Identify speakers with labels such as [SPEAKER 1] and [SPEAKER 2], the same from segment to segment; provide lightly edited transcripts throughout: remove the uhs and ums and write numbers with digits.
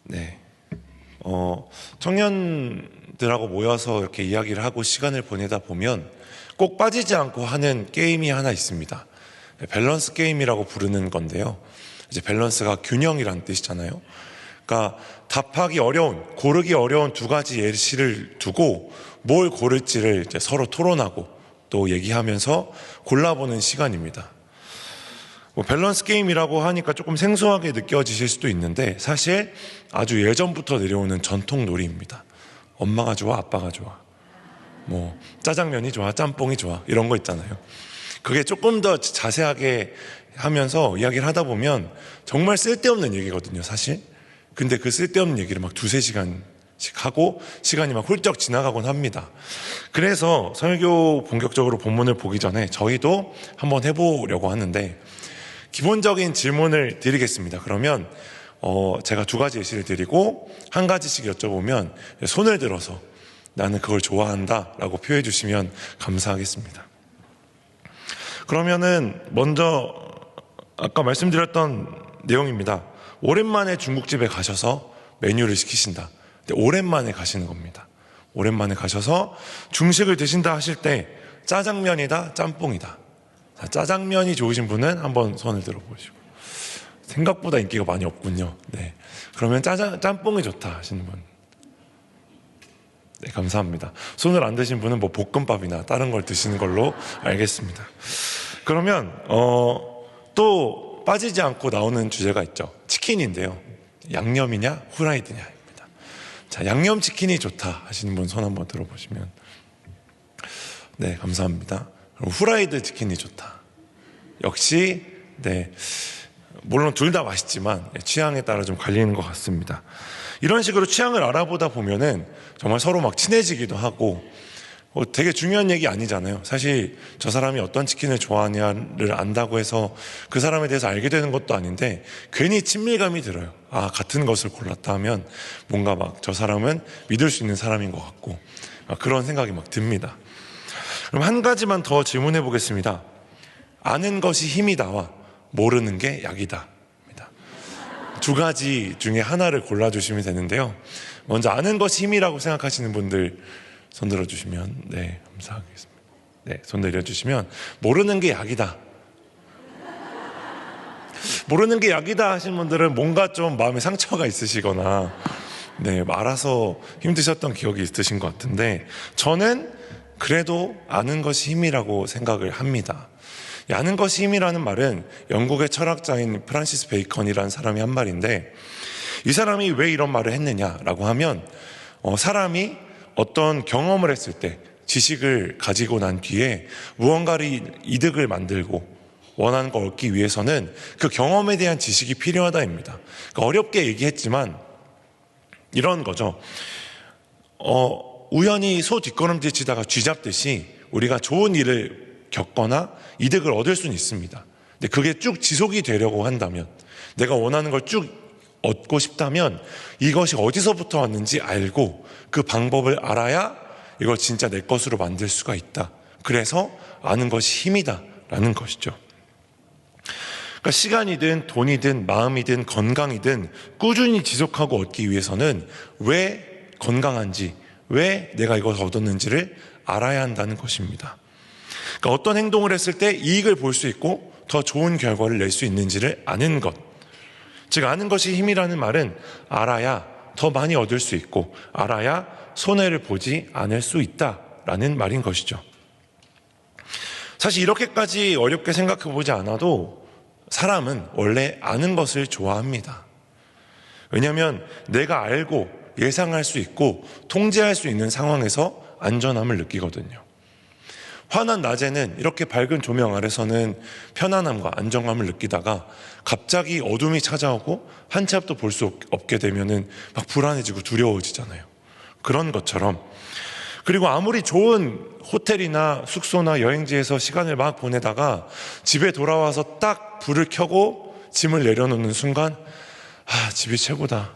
[SPEAKER 1] 네. 청년들하고 모여서 이렇게 이야기를 하고 시간을 보내다 보면 꼭 빠지지 않고 하는 게임이 하나 있습니다. 밸런스 게임이라고 부르는 건데요. 이제 밸런스가 균형이라는 뜻이잖아요. 그러니까 답하기 어려운, 고르기 어려운 두 가지 예시를 두고 뭘 고를지를 이제 서로 토론하고 또 얘기하면서 골라보는 시간입니다. 밸런스 게임이라고 하니까 조금 생소하게 느껴지실 수도 있는데 사실 아주 예전부터 내려오는 전통 놀이입니다. 엄마가 좋아, 아빠가 좋아, 짜장면이 좋아, 짬뽕이 좋아, 이런 거 있잖아요. 그게 조금 더 자세하게 하면서 이야기를 하다 보면 정말 쓸데없는 얘기거든요, 사실. 근데 그 쓸데없는 얘기를 막 두세 시간씩 하고 시간이 막 훌쩍 지나가곤 합니다. 그래서 설교 본격적으로 본문을 보기 전에 저희도 한번 해보려고 하는데 기본적인 질문을 드리겠습니다. 그러면 제가 두 가지 예시를 드리고 한 가지씩 여쭤보면 손을 들어서 나는 그걸 좋아한다 라고 표현해 주시면 감사하겠습니다. 그러면은 먼저 아까 말씀드렸던 내용입니다. 오랜만에 중국집에 가셔서 메뉴를 시키신다. 근데 오랜만에 가시는 겁니다. 오랜만에 가셔서 중식을 드신다 하실 때 짜장면이다, 짬뽕이다. 자, 짜장면이 좋으신 분은 한번 손을 들어보시고, 생각보다 인기가 많이 없군요. 네. 그러면 짬뽕이 좋다 하시는 분. 네, 감사합니다. 손을 안 드신 분은 볶음밥이나 다른 걸 드시는 걸로 알겠습니다. 그러면 또 빠지지 않고 나오는 주제가 있죠. 치킨인데요. 양념이냐 후라이드냐입니다. 자, 양념치킨이 좋다 하시는 분 손 한번 들어보시면. 네, 감사합니다. 그럼 후라이드 치킨이 좋다. 역시 네, 물론 둘 다 맛있지만 취향에 따라 좀 갈리는 것 같습니다. 이런 식으로 취향을 알아보다 보면은 정말 서로 막 친해지기도 하고 되게 중요한 얘기 아니잖아요. 사실 저 사람이 어떤 치킨을 좋아하냐를 안다고 해서 그 사람에 대해서 알게 되는 것도 아닌데 괜히 친밀감이 들어요. 아, 같은 것을 골랐다 하면 뭔가 막 저 사람은 믿을 수 있는 사람인 것 같고 그런 생각이 막 듭니다. 그럼 한 가지만 더 질문해 보겠습니다. 아는 것이 힘이다와 모르는 게 약이다. 두 가지 중에 하나를 골라주시면 되는데요. 먼저 아는 것이 힘이라고 생각하시는 분들 손 들어주시면 네, 감사하겠습니다. 네, 손 내려주시면 모르는 게 약이다. 모르는 게 약이다 하시는 분들은 뭔가 좀 마음에 상처가 있으시거나 네, 알아서 힘드셨던 기억이 있으신 것 같은데 저는 그래도 아는 것이 힘이라고 생각을 합니다. 아는 것이 힘이라는 말은 영국의 철학자인 프란시스 베이컨이라는 사람이 한 말인데 이 사람이 왜 이런 말을 했느냐라고 하면 사람이 어떤 경험을 했을 때 지식을 가지고 난 뒤에 무언가를 이득을 만들고 원하는 걸 얻기 위해서는 그 경험에 대한 지식이 필요하다입니다. 그러니까 어렵게 얘기했지만 이런 거죠. 우연히 소 뒷걸음질 치다가 쥐잡듯이 우리가 좋은 일을 겪거나 이득을 얻을 수는 있습니다. 근데 그게 쭉 지속이 되려고 한다면 내가 원하는 걸 쭉 얻고 싶다면 이것이 어디서부터 왔는지 알고 그 방법을 알아야 이걸 진짜 내 것으로 만들 수가 있다. 그래서 아는 것이 힘이다 라는 것이죠. 그러니까 시간이든 돈이든 마음이든 건강이든 꾸준히 지속하고 얻기 위해서는 왜 건강한지 왜 내가 이것을 얻었는지를 알아야 한다는 것입니다. 그러니까 어떤 행동을 했을 때 이익을 볼 수 있고 더 좋은 결과를 낼 수 있는지를 아는 것. 즉 아는 것이 힘이라는 말은 알아야 더 많이 얻을 수 있고 알아야 손해를 보지 않을 수 있다라는 말인 것이죠. 사실 이렇게까지 어렵게 생각해 보지 않아도 사람은 원래 아는 것을 좋아합니다. 왜냐하면 내가 알고 예상할 수 있고 통제할 수 있는 상황에서 안전함을 느끼거든요. 환한 낮에는 이렇게 밝은 조명 아래서는 편안함과 안정감을 느끼다가 갑자기 어둠이 찾아오고 한 치 앞도 볼 수 없게 되면은 막 불안해지고 두려워지잖아요. 그런 것처럼 그리고 아무리 좋은 호텔이나 숙소나 여행지에서 시간을 막 보내다가 집에 돌아와서 딱 불을 켜고 짐을 내려놓는 순간 집이 최고다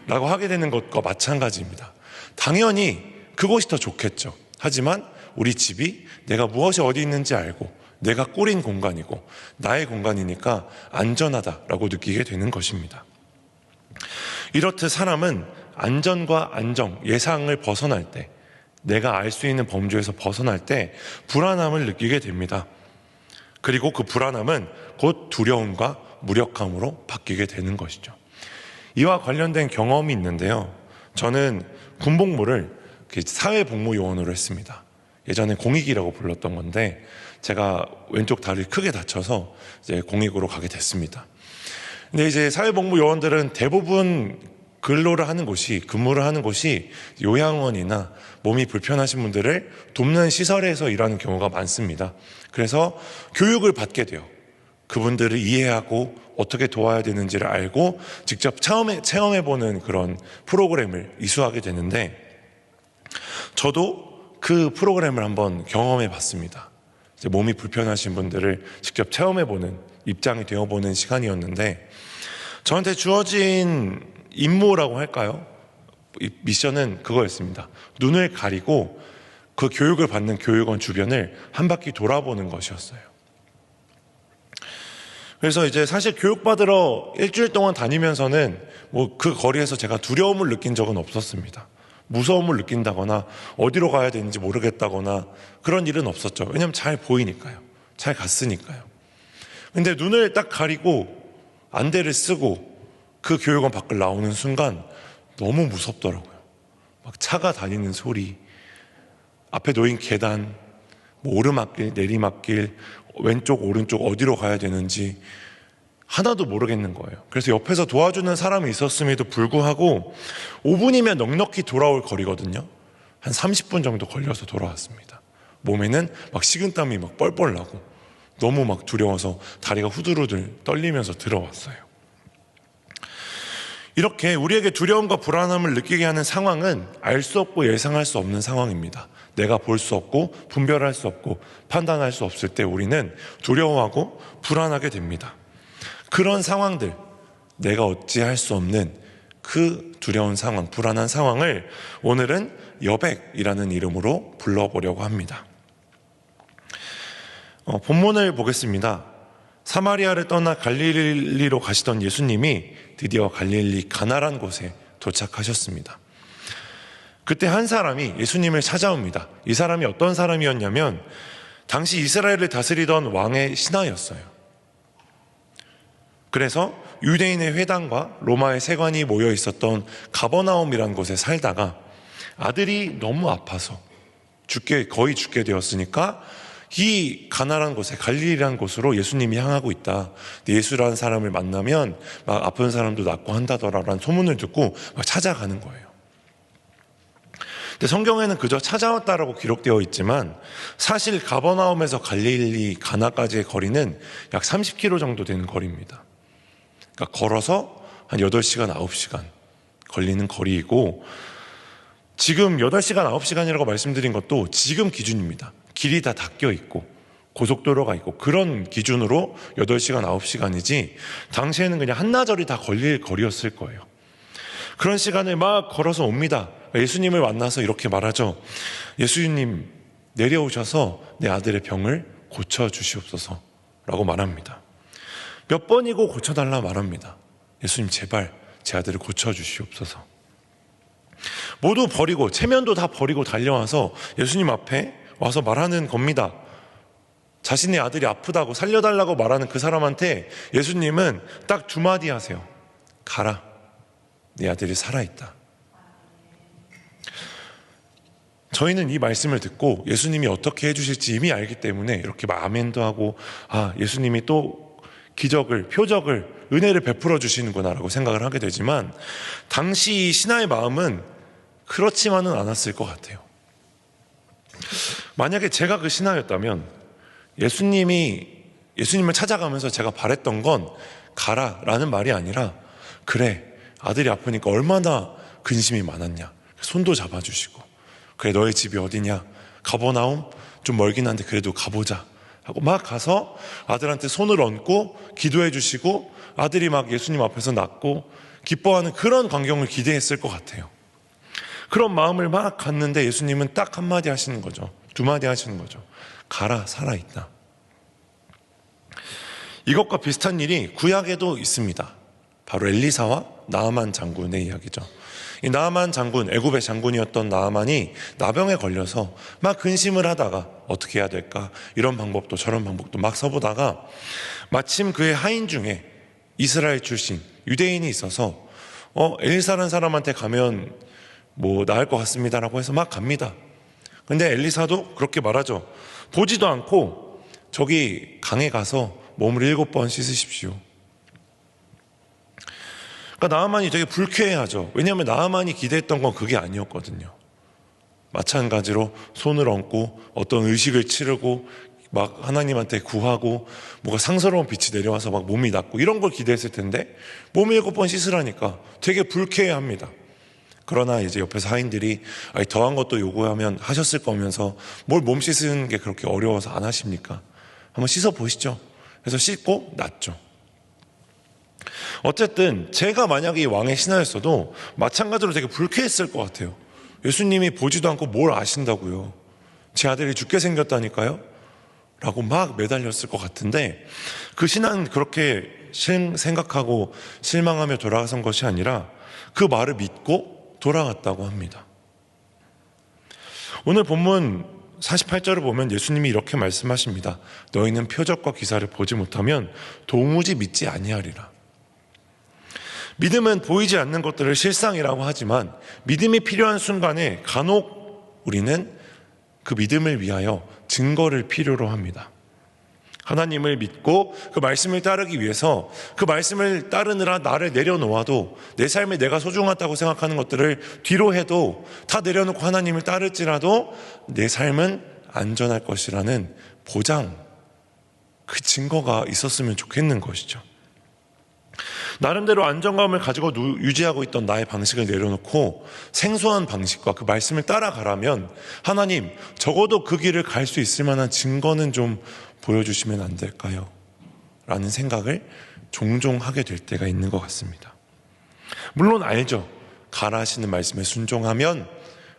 [SPEAKER 1] 라고 하게 되는 것과 마찬가지입니다. 당연히 그곳이 더 좋겠죠. 하지만 우리 집이 내가 무엇이 어디 있는지 알고 내가 꾸린 공간이고 나의 공간이니까 안전하다라고 느끼게 되는 것입니다. 이렇듯 사람은 안전과 안정, 예상을 벗어날 때, 내가 알 수 있는 범주에서 벗어날 때 불안함을 느끼게 됩니다. 그리고 그 불안함은 곧 두려움과 무력감으로 바뀌게 되는 것이죠. 이와 관련된 경험이 있는데요. 저는 군복무를 사회복무요원으로 했습니다. 예전에 공익이라고 불렀던 건데 제가 왼쪽 다리를 크게 다쳐서 이제 공익으로 가게 됐습니다. 근데 이제 사회복무요원들은 대부분 근무를 하는 곳이 요양원이나 몸이 불편하신 분들을 돕는 시설에서 일하는 경우가 많습니다. 그래서 교육을 받게 돼요. 그분들을 이해하고 어떻게 도와야 되는지를 알고 직접 체험해보는 그런 프로그램을 이수하게 되는데, 저도 그 프로그램을 한번 경험해 봤습니다. 이제 몸이 불편하신 분들을 직접 체험해보는, 입장이 되어보는 시간이었는데, 저한테 주어진 임무라고 할까요? 이 미션은 그거였습니다. 눈을 가리고 그 교육을 받는 교육원 주변을 한 바퀴 돌아보는 것이었어요. 그래서 이제 사실 교육받으러 일주일 동안 다니면서는 그 거리에서 제가 두려움을 느낀 적은 없었습니다. 무서움을 느낀다거나 어디로 가야 되는지 모르겠다거나 그런 일은 없었죠. 왜냐하면 잘 보이니까요. 잘 갔으니까요. 근데 눈을 딱 가리고 안대를 쓰고 그 교육원 밖을 나오는 순간 너무 무섭더라고요. 막 차가 다니는 소리, 앞에 놓인 계단, 오르막길, 내리막길, 왼쪽, 오른쪽 어디로 가야 되는지 하나도 모르겠는 거예요. 그래서 옆에서 도와주는 사람이 있었음에도 불구하고 5분이면 넉넉히 돌아올 거리거든요. 한 30분 정도 걸려서 돌아왔습니다. 몸에는 막 식은땀이 막 뻘뻘 나고 너무 막 두려워서 다리가 후들후들 떨리면서 들어왔어요. 이렇게 우리에게 두려움과 불안함을 느끼게 하는 상황은 알 수 없고 예상할 수 없는 상황입니다. 내가 볼 수 없고 분별할 수 없고 판단할 수 없을 때 우리는 두려워하고 불안하게 됩니다. 그런 상황들, 내가 어찌할 수 없는 그 두려운 상황, 불안한 상황을 오늘은 여백이라는 이름으로 불러보려고 합니다. 본문을 보겠습니다. 사마리아를 떠나 갈릴리로 가시던 예수님이 드디어 갈릴리 가나란 곳에 도착하셨습니다. 그때 한 사람이 예수님을 찾아옵니다. 이 사람이 어떤 사람이었냐면 당시 이스라엘을 다스리던 왕의 신하였어요. 그래서 유대인의 회당과 로마의 세관이 모여 있었던 가버나움이라는 곳에 살다가 아들이 너무 아파서 거의 죽게 되었으니까 이 가나란 곳에, 갈릴리라는 곳으로 예수님이 향하고 있다. 예수라는 사람을 만나면 막 아픈 사람도 낫고 한다더라라는 소문을 듣고 막 찾아가는 거예요. 근데 성경에는 그저 찾아왔다라고 기록되어 있지만 사실 가버나움에서 갈릴리 가나까지의 거리는 약 30km 정도 되는 거리입니다. 그러니까 걸어서 한 8시간, 9시간 걸리는 거리이고, 지금 8시간, 9시간이라고 말씀드린 것도 지금 기준입니다. 길이 다 닦여 있고 고속도로가 있고 그런 기준으로 8시간, 9시간이지 당시에는 그냥 한나절이 다 걸릴 거리였을 거예요. 그런 시간을 막 걸어서 옵니다. 예수님을 만나서 이렇게 말하죠. 예수님 내려오셔서 내 아들의 병을 고쳐주시옵소서 라고 말합니다. 몇 번이고 고쳐달라 말합니다. 예수님 제발 제 아들을 고쳐주시옵소서. 모두 버리고 체면도 다 버리고 달려와서 예수님 앞에 와서 말하는 겁니다. 자신의 아들이 아프다고 살려달라고 말하는 그 사람한테 예수님은 딱 2마디 하세요. 가라, 네 아들이 살아있다. 저희는 이 말씀을 듣고 예수님이 어떻게 해주실지 이미 알기 때문에 이렇게 아멘도 하고, 예수님이 또 기적을, 표적을, 은혜를 베풀어 주시는구나 라고 생각을 하게 되지만 당시 신하의 마음은 그렇지만은 않았을 것 같아요. 만약에 제가 그 신하였다면 예수님을 찾아가면서 제가 바랬던 건 가라라는 말이 아니라, 그래 아들이 아프니까 얼마나 근심이 많았냐, 손도 잡아주시고, 그래 너의 집이 어디냐, 가버나움 좀 멀긴 한데 그래도 가보자 하고 막 가서 아들한테 손을 얹고 기도해 주시고 아들이 막 예수님 앞에서 낫고 기뻐하는 그런 광경을 기대했을 것 같아요. 그런 마음을 막 갖는데 예수님은 딱 1마디 하시는 거죠. 2마디 하시는 거죠. 가라, 살아있다. 이것과 비슷한 일이 구약에도 있습니다. 바로 엘리사와 나아만 장군의 이야기죠. 이 나아만 장군, 애굽의 장군이었던 나아만이 나병에 걸려서 막 근심을 하다가 어떻게 해야 될까, 이런 방법도 저런 방법도 막 써보다가 마침 그의 하인 중에 이스라엘 출신 유대인이 있어서 엘리사라는 사람한테 가면 뭐 나을 것 같습니다라고 해서 막 갑니다. 근데 엘리사도 그렇게 말하죠. 보지도 않고 저기 강에 가서 몸을 7번 씻으십시오. 그러니까 나아만이 되게 불쾌해하죠. 왜냐하면 나아만이 기대했던 건 그게 아니었거든요. 마찬가지로 손을 얹고 어떤 의식을 치르고 막 하나님한테 구하고 뭐가 상스러운 빛이 내려와서 막 몸이 낫고 이런 걸 기대했을 텐데 몸을 7번 씻으라니까 되게 불쾌해합니다. 그러나 이제 옆에서 하인들이 더한 것도 요구하면 하셨을 거면서 뭘 몸 씻는 게 그렇게 어려워서 안 하십니까? 한번 씻어 보시죠. 그래서 씻고 낫죠. 어쨌든 제가 만약에 이 왕의 신하였어도 마찬가지로 되게 불쾌했을 것 같아요. 예수님이 보지도 않고 뭘 아신다고요? 제 아들이 죽게 생겼다니까요? 라고 막 매달렸을 것 같은데 그 신하는 그렇게 생각하고 실망하며 돌아선 것이 아니라 그 말을 믿고 돌아갔다고 합니다. 오늘 본문 48절을 보면 예수님이 이렇게 말씀하십니다. 너희는 표적과 기사를 보지 못하면 도무지 믿지 아니하리라. 믿음은 보이지 않는 것들을 실상이라고 하지만 믿음이 필요한 순간에 간혹 우리는 그 믿음을 위하여 증거를 필요로 합니다. 하나님을 믿고 그 말씀을 따르기 위해서 그 말씀을 따르느라 나를 내려놓아도 내 삶에 내가 소중하다고 생각하는 것들을 뒤로 해도 다 내려놓고 하나님을 따를지라도 내 삶은 안전할 것이라는 보장, 그 증거가 있었으면 좋겠는 것이죠. 나름대로 안정감을 가지고 유지하고 있던 나의 방식을 내려놓고 생소한 방식과 그 말씀을 따라가라면 하나님, 적어도 그 길을 갈 수 있을 만한 증거는 좀 보여주시면 안 될까요? 라는 생각을 종종 하게 될 때가 있는 것 같습니다. 물론 알죠. 가라 하시는 말씀에 순종하면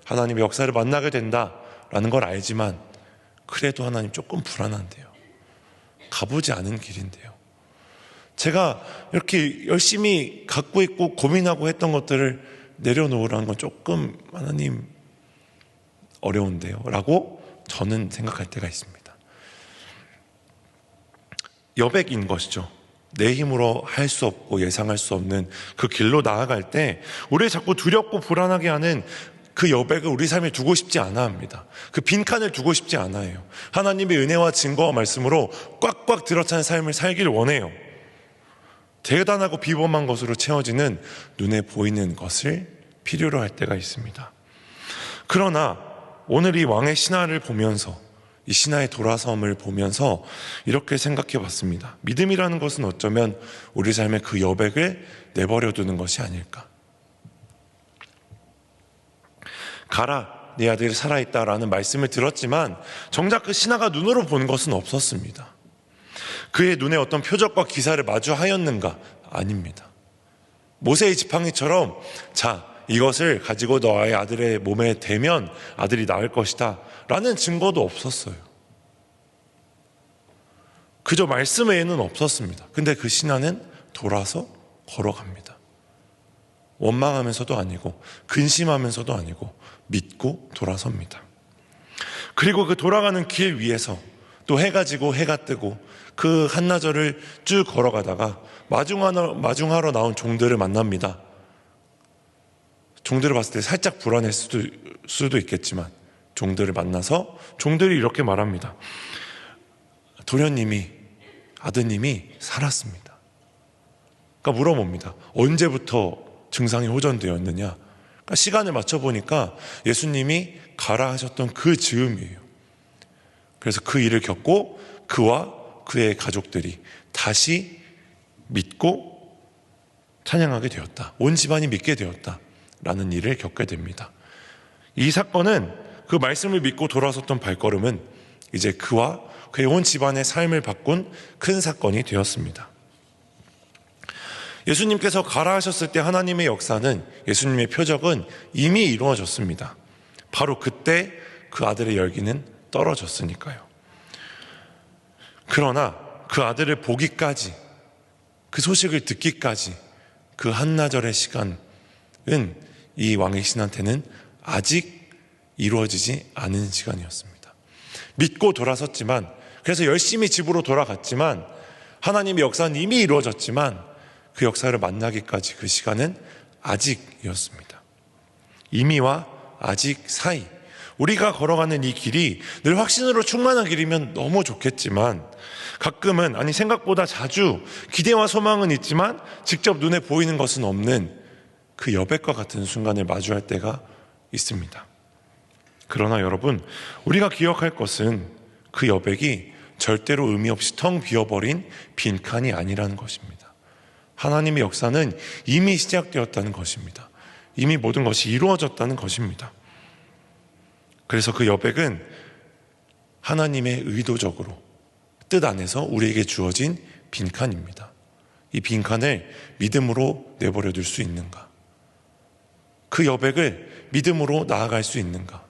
[SPEAKER 1] 하나님의 역사를 만나게 된다라는 걸 알지만 그래도 하나님 조금 불안한데요. 가보지 않은 길인데요. 제가 이렇게 열심히 갖고 있고 고민하고 했던 것들을 내려놓으라는 건 조금 하나님 어려운데요 라고 저는 생각할 때가 있습니다. 여백인 것이죠. 내 힘으로 할 수 없고 예상할 수 없는 그 길로 나아갈 때 우리를 자꾸 두렵고 불안하게 하는 그 여백을 우리 삶에 두고 싶지 않아 합니다. 그 빈칸을 두고 싶지 않아요. 하나님의 은혜와 증거와 말씀으로 꽉꽉 들어찬 삶을 살기를 원해요. 대단하고 비범한 것으로 채워지는 눈에 보이는 것을 필요로 할 때가 있습니다. 그러나 오늘 이 왕의 신하를 보면서 이 신하의 돌아섬을 보면서 이렇게 생각해 봤습니다. 믿음이라는 것은 어쩌면 우리 삶의 그 여백을 내버려 두는 것이 아닐까. 가라, 네 아들이 살아있다라는 말씀을 들었지만 정작 그 신하가 눈으로 본 것은 없었습니다. 그의 눈에 어떤 표적과 기사를 마주하였는가? 아닙니다. 모세의 지팡이처럼 자, 이것을 가지고 너의 아들의 몸에 대면 아들이 나을 것이다 라는 증거도 없었어요. 그저 말씀 외에는 없었습니다. 근데 그 신하는 돌아서 걸어갑니다. 원망하면서도 아니고 근심하면서도 아니고 믿고 돌아섭니다. 그리고 그 돌아가는 길 위에서 또 해가 지고 해가 뜨고 그 한나절을 쭉 걸어가다가 마중하러 나온 종들을 만납니다. 종들을 봤을 때 살짝 불안했을 수도 있겠지만 종들을 만나서 종들이 이렇게 말합니다. 도련님이, 아드님이 살았습니다. 그러니까 물어봅니다. 언제부터 증상이 호전되었느냐? 그러니까 시간을 맞춰보니까 예수님이 가라 하셨던 그 즈음이에요. 그래서 그 일을 겪고 그와 그의 가족들이 다시 믿고 찬양하게 되었다. 온 집안이 믿게 되었다. 라는 일을 겪게 됩니다. 이 사건은 그 말씀을 믿고 돌아섰던 발걸음은 이제 그와 그의 온 집안의 삶을 바꾼 큰 사건이 되었습니다. 예수님께서 가라 하셨을 때 하나님의 역사는, 예수님의 표적은 이미 이루어졌습니다. 바로 그때 그 아들의 열기는 떨어졌으니까요. 그러나 그 아들을 보기까지, 그 소식을 듣기까지 그 한나절의 시간은 이 왕의 신한테는 아직 이루어지지 않은 시간이었습니다. 믿고 돌아섰지만, 그래서 열심히 집으로 돌아갔지만, 하나님의 역사는 이미 이루어졌지만 그 역사를 만나기까지 그 시간은 아직이었습니다. 이미와 아직 사이, 우리가 걸어가는 이 길이 늘 확신으로 충만한 길이면 너무 좋겠지만, 가끔은, 아니 생각보다 자주 기대와 소망은 있지만 직접 눈에 보이는 것은 없는 그 여백과 같은 순간을 마주할 때가 있습니다. 그러나 여러분, 우리가 기억할 것은 그 여백이 절대로 의미 없이 텅 비어버린 빈칸이 아니라는 것입니다. 하나님의 역사는 이미 시작되었다는 것입니다. 이미 모든 것이 이루어졌다는 것입니다. 그래서 그 여백은 하나님의 의도적으로 뜻 안에서 우리에게 주어진 빈칸입니다. 이 빈칸을 믿음으로 내버려 둘 수 있는가? 그 여백을 믿음으로 나아갈 수 있는가?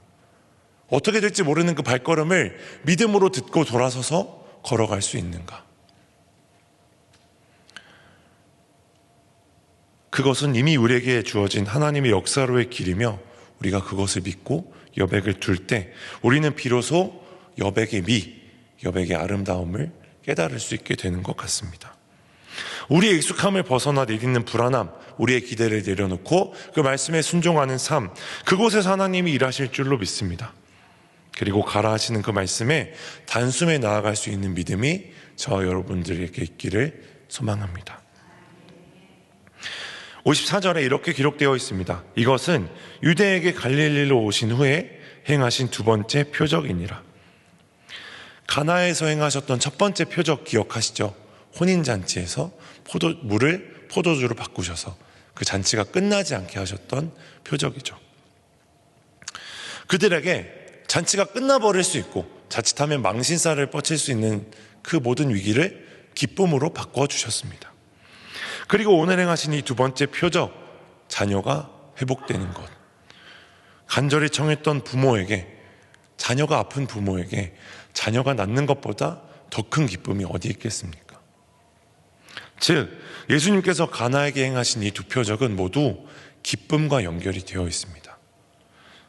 [SPEAKER 1] 어떻게 될지 모르는 그 발걸음을 믿음으로 듣고 돌아서서 걸어갈 수 있는가? 그것은 이미 우리에게 주어진 하나님의 역사로의 길이며, 우리가 그것을 믿고 여백을 둘 때 우리는 비로소 여백의 미, 여백의 아름다움을 깨달을 수 있게 되는 것 같습니다. 우리의 익숙함을 벗어나 내딛는 불안함, 우리의 기대를 내려놓고 그 말씀에 순종하는 삶, 그곳에서 하나님이 일하실 줄로 믿습니다. 그리고 가라 하시는 그 말씀에 단숨에 나아갈 수 있는 믿음이 저와 여러분들에게 있기를 소망합니다. 54절에 이렇게 기록되어 있습니다. 이것은 유대에게 갈릴리로 오신 후에 행하신 두 번째 표적이니라. 가나에서 행하셨던 첫 번째 표적 기억하시죠? 혼인잔치에서 물을 포도주로 바꾸셔서 그 잔치가 끝나지 않게 하셨던 표적이죠. 그들에게 잔치가 끝나버릴 수 있고 자칫하면 망신살을 뻗칠 수 있는 그 모든 위기를 기쁨으로 바꿔주셨습니다. 그리고 오늘 행하신 이 두 번째 표적, 자녀가 회복되는 것. 간절히 청했던 부모에게, 자녀가 아픈 부모에게 자녀가 낫는 것보다 더 큰 기쁨이 어디 있겠습니까? 즉, 예수님께서 가나에게 행하신 이 두 표적은 모두 기쁨과 연결이 되어 있습니다.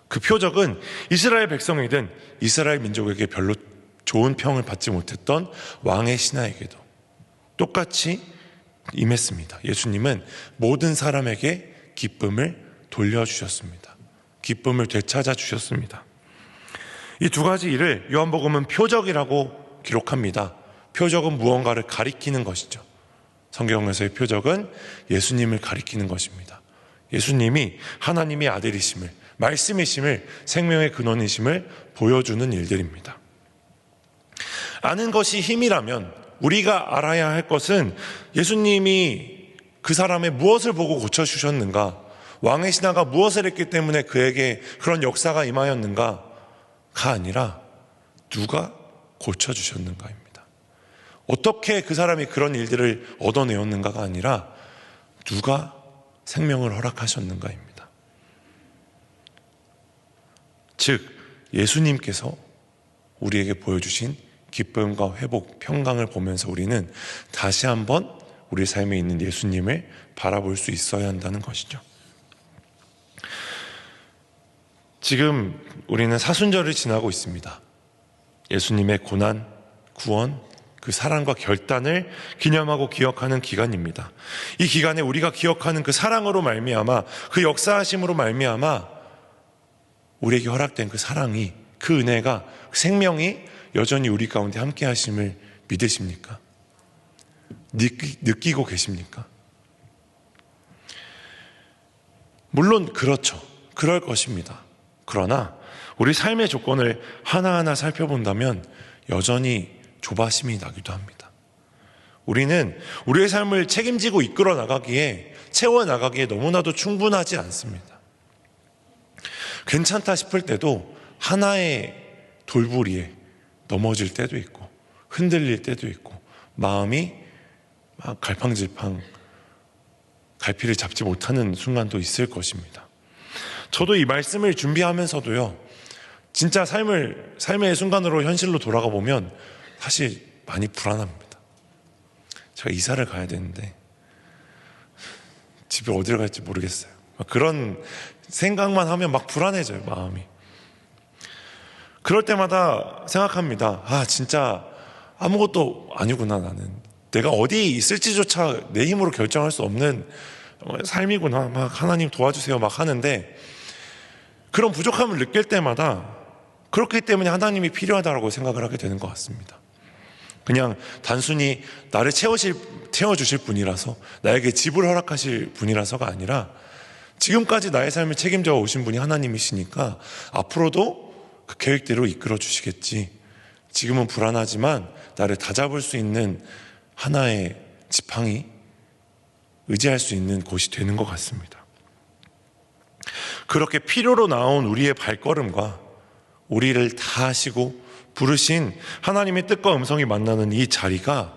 [SPEAKER 1] 그 표적은 이스라엘 백성이든 이스라엘 민족에게 별로 좋은 평을 받지 못했던 왕의 신하에게도 똑같이 임했습니다. 예수님은 모든 사람에게 기쁨을 돌려주셨습니다. 기쁨을 되찾아 주셨습니다. 이 두 가지 일을 요한복음은 표적이라고 기록합니다. 표적은 무언가를 가리키는 것이죠. 성경에서의 표적은 예수님을 가리키는 것입니다. 예수님이 하나님의 아들이심을, 말씀이심을, 생명의 근원이심을 보여주는 일들입니다. 아는 것이 힘이라면 우리가 알아야 할 것은 예수님이 그 사람의 무엇을 보고 고쳐주셨는가, 왕의 신하가 무엇을 했기 때문에 그에게 그런 역사가 임하였는가가 아니라 누가 고쳐주셨는가입니다. 어떻게 그 사람이 그런 일들을 얻어내었는가가 아니라 누가 생명을 허락하셨는가입니다. 즉, 예수님께서 우리에게 보여주신 기쁨과 회복, 평강을 보면서 우리는 다시 한번 우리 삶에 있는 예수님을 바라볼 수 있어야 한다는 것이죠. 지금 우리는 사순절을 지나고 있습니다. 예수님의 고난, 구원, 그 사랑과 결단을 기념하고 기억하는 기간입니다. 이 기간에 우리가 기억하는 그 사랑으로 말미암아, 그 역사하심으로 말미암아 우리에게 허락된 그 사랑이, 그 은혜가, 그 생명이 여전히 우리 가운데 함께 하심을 믿으십니까? 느끼고 계십니까? 물론 그렇죠. 그럴 것입니다. 그러나 우리 삶의 조건을 하나하나 살펴본다면 여전히 조바심이 나기도 합니다. 우리는 우리의 삶을 책임지고 이끌어 나가기에, 채워 나가기에 너무나도 충분하지 않습니다. 괜찮다 싶을 때도 하나의 돌부리에 넘어질 때도 있고, 흔들릴 때도 있고, 마음이 막 갈팡질팡 갈피를 잡지 못하는 순간도 있을 것입니다. 저도 이 말씀을 준비하면서도요, 진짜 삶의 순간으로 현실로 돌아가 보면 사실 많이 불안합니다. 제가 이사를 가야 되는데 집에 어디를 갈지 모르겠어요. 그런 생각만 하면 막 불안해져요, 마음이. 그럴 때마다 생각합니다. 진짜 아무것도 아니구나, 나는. 내가 어디 있을지조차 내 힘으로 결정할 수 없는 삶이구나. 막 하나님 도와주세요 막 하는데, 그런 부족함을 느낄 때마다 그렇기 때문에 하나님이 필요하다고 생각을 하게 되는 것 같습니다. 그냥 단순히 나를 채워주실 분이라서, 나에게 집을 허락하실 분이라서가 아니라 지금까지 나의 삶을 책임져 오신 분이 하나님이시니까 앞으로도 그 계획대로 이끌어 주시겠지. 지금은 불안하지만 나를 다잡을 수 있는 하나의 지팡이, 의지할 수 있는 곳이 되는 것 같습니다. 그렇게 필요로 나온 우리의 발걸음과 우리를 다 하시고 부르신 하나님의 뜻과 음성이 만나는 이 자리가,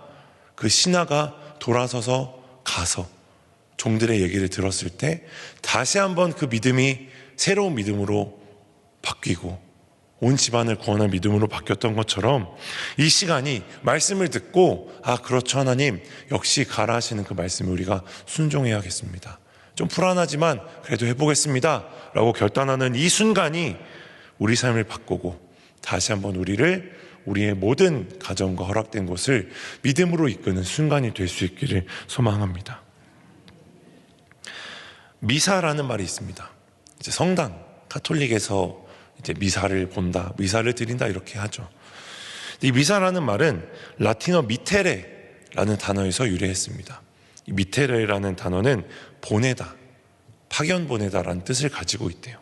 [SPEAKER 1] 그 신하가 돌아서서 가서 종들의 얘기를 들었을 때 다시 한번 그 믿음이 새로운 믿음으로 바뀌고 온 집안을 구원할 믿음으로 바뀌었던 것처럼, 이 시간이 말씀을 듣고 그렇죠 하나님, 역시 가라 하시는 그 말씀에 우리가 순종해야겠습니다. 좀 불안하지만 그래도 해보겠습니다 라고 결단하는 이 순간이 우리 삶을 바꾸고 다시 한번 우리의 모든 가정과 허락된 곳을 믿음으로 이끄는 순간이 될 수 있기를 소망합니다. 미사라는 말이 있습니다. 이제 성당, 가톨릭에서 이제 미사를 본다, 미사를 드린다 이렇게 하죠. 이 미사라는 말은 라틴어 미테레라는 단어에서 유래했습니다. 이 미테레라는 단어는 보내다, 파견 보내다라는 뜻을 가지고 있대요.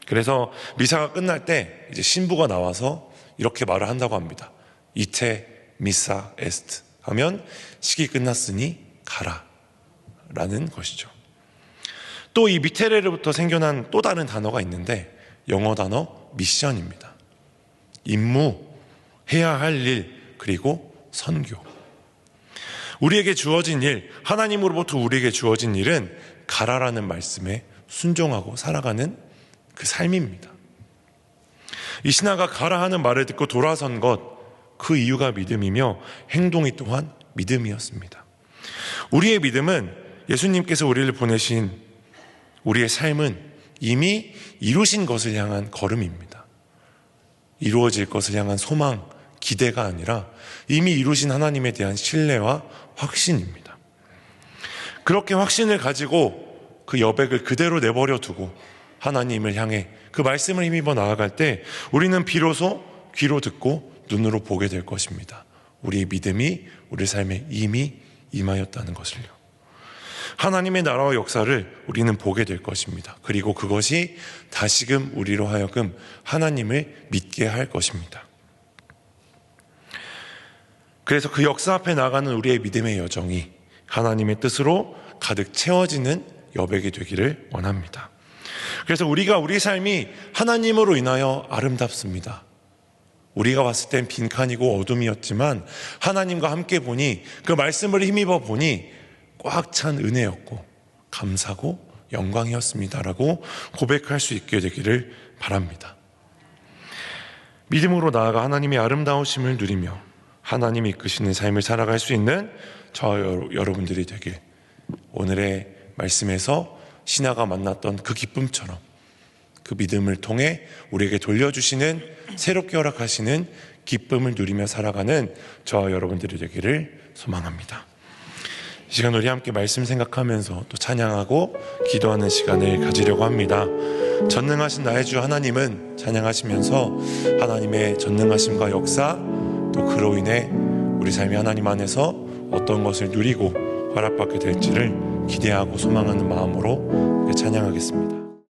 [SPEAKER 1] 그래서 미사가 끝날 때 이제 신부가 나와서 이렇게 말을 한다고 합니다. 이테 미사 에스트 하면 식이 끝났으니 가라 라는 것이죠. 또 이 미테레로부터 생겨난 또 다른 단어가 있는데 영어 단어 미션입니다. 임무, 해야 할 일, 그리고 선교. 우리에게 주어진 일, 하나님으로부터 우리에게 주어진 일은 가라라는 말씀에 순종하고 살아가는 그 삶입니다. 이 신하가 가라 하는 말을 듣고 돌아선 것, 그 이유가 믿음이며 행동이 또한 믿음이었습니다. 우리의 믿음은 예수님께서 우리를 보내신 우리의 삶은 이미 이루신 것을 향한 걸음입니다. 이루어질 것을 향한 소망, 기대가 아니라 이미 이루신 하나님에 대한 신뢰와 확신입니다. 그렇게 확신을 가지고 그 여백을 그대로 내버려 두고 하나님을 향해 그 말씀을 힘입어 나아갈 때 우리는 비로소 귀로 듣고 눈으로 보게 될 것입니다. 우리의 믿음이 우리 삶에 이미 임하였다는 것을요. 하나님의 나라와 역사를 우리는 보게 될 것입니다. 그리고 그것이 다시금 우리로 하여금 하나님을 믿게 할 것입니다. 그래서 그 역사 앞에 나가는 우리의 믿음의 여정이 하나님의 뜻으로 가득 채워지는 여백이 되기를 원합니다. 그래서 우리 삶이 하나님으로 인하여 아름답습니다. 우리가 봤을 땐 빈칸이고 어둠이었지만 하나님과 함께 보니, 그 말씀을 힘입어 보니 꽉 찬 은혜였고 감사고 영광이었습니다라고 고백할 수 있게 되기를 바랍니다. 믿음으로 나아가 하나님의 아름다우심을 누리며 하나님이 이끄시는 삶을 살아갈 수 있는 저와 여러분들이 되길, 오늘의 말씀에서 신하가 만났던 그 기쁨처럼 그 믿음을 통해 우리에게 돌려주시는, 새롭게 허락하시는 기쁨을 누리며 살아가는 저와 여러분들이 되기를 소망합니다. 이 시간 우리 함께 말씀 생각하면서 또 찬양하고 기도하는 시간을 가지려고 합니다. 전능하신 나의 주 하나님은 찬양하시면서 하나님의 전능하심과 역사, 또 그로 인해 우리 삶이 하나님 안에서 어떤 것을 누리고 허락받게 될지를 기대하고 소망하는 마음으로 찬양하겠습니다.